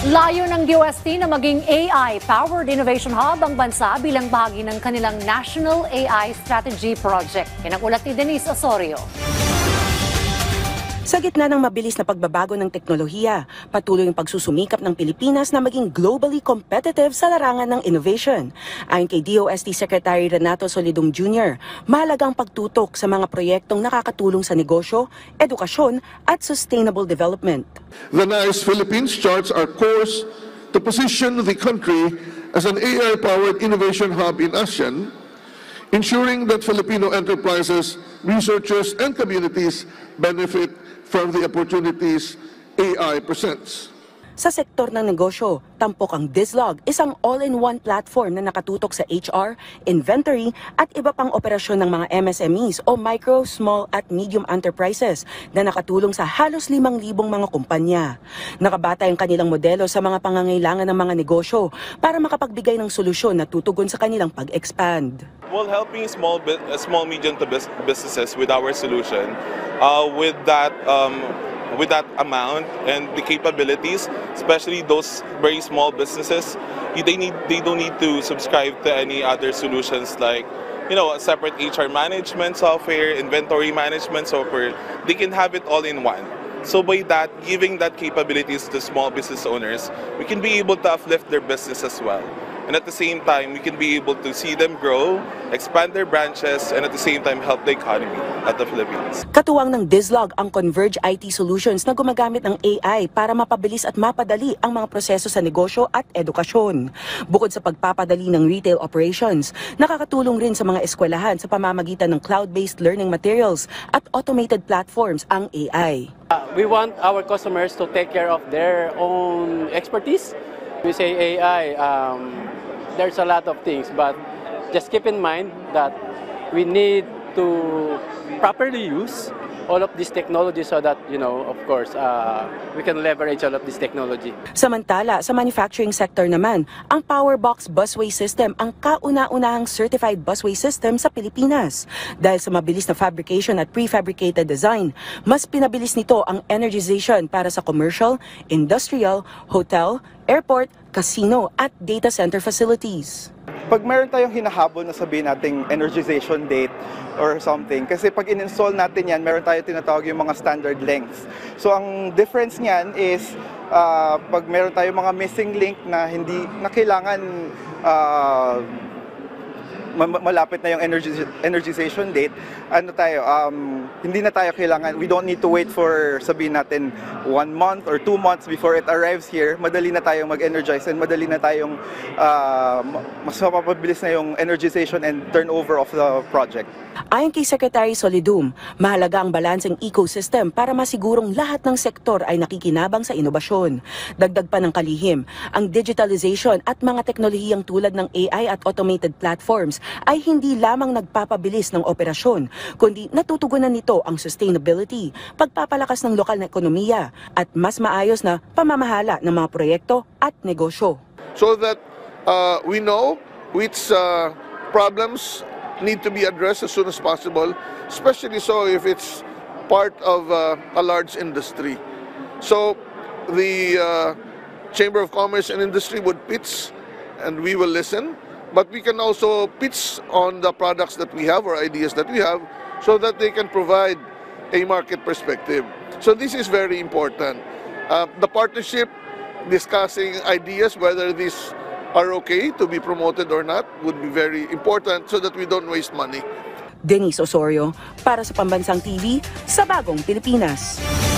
Layo ng DOST na maging AI-powered innovation hub ang bansa bilang bahagi ng kanilang National AI Strategy Project. Yan ang ulat ni Denise Osorio. Sa gitna ng mabilis na pagbabago ng teknolohiya, patuloy ang pagsusumikap ng Pilipinas na maging globally competitive sa larangan ng innovation. Ayon kay DOST Secretary Renato Solidum Jr., mahalagang pagtutok sa mga proyektong nakakatulong sa negosyo, edukasyon at sustainable development. The NICE Philippines charts our course to position the country as an AI-powered innovation hub in ASEAN, ensuring that Filipino enterprises, researchers, and communities benefit from the opportunities AI presents. Sa sektor ng negosyo, tampok ang Dizlog, isang all-in-one platform na nakatutok sa HR, inventory at iba pang operasyon ng mga MSMEs o micro, small at medium enterprises na nakatulong sa halos 5,000 mga kumpanya. Nakabatay ang kanilang modelo sa mga pangangailangan ng mga negosyo para makapagbigay ng solusyon na tutugon sa kanilang pag-expand. Well, helping small medium to businesses with our solution, with that amount and the capabilities, especially those very small businesses, they don't need to subscribe to any other solutions like, a separate HR management software, inventory management software. They can have it all in one. So by that, giving that capabilities to small business owners, we can be able to uplift their business as well. And at the same time, we can be able to see them grow, expand their branches, and at the same time help the economy at the Philippines. Katuwang ng Dizlog ang Converge IT Solutions na gumagamit ng AI para mapabilis at mapadali ang mga proseso sa negosyo at edukasyon. Bukod sa pagpapadali ng retail operations, nakakatulong rin sa mga eskwelahan sa pamamagitan ng cloud-based learning materials at automated platforms ang AI. We want our customers to take care of their own expertise. We say AI, there's a lot of things, but just keep in mind that we need to properly use all of this technology so that, of course, we can leverage all of this technology. Samantala, sa manufacturing sector naman, ang Powerbox Busway System ang kauna-unahang certified busway system sa Pilipinas. Dahil sa mabilis na fabrication at prefabricated design, mas pinabilis nito ang energization para sa commercial, industrial, hotel, airport, casino at data center facilities. Pag meron tayong hinahabol na sabihin nating energization date or something, kasi pag in-install natin yan, meron tayong tinatawag yung mga standard lengths. So ang difference niyan is pag meron tayong mga missing link na hindi na kailangan malapit na yung energization date, hindi na tayo kailangan, we don't need to wait for, sabihin natin, 1 month or 2 months before it arrives here. Madali na tayong mag-energize and madali na tayong mas mapapabilis na yung energization and turnover of the project. Ayon kay Secretary Solidum, mahalaga ang balancing ecosystem para masigurong lahat ng sektor ay nakikinabang sa inobasyon. Dagdag pa ng kalihim, ang digitalization at mga teknolohiyang tulad ng AI at automated platforms ay hindi lamang nagpapabilis ng operasyon, kundi natutugunan nito ang sustainability, pagpapalakas ng lokal na ekonomiya at mas maayos na pamamahala ng mga proyekto at negosyo. So that we know which problems need to be addressed as soon as possible, especially so if it's part of a large industry. So the Chamber of Commerce and Industry would pitch and we will listen, but we can also pitch on the products that we have or ideas that we have so that they can provide a market perspective. So this is very important. The partnership, discussing ideas, whether these are okay to be promoted or not, would be very important so that we don't waste money. Denise Osorio, para sa Pambansang TV, sa Bagong Pilipinas.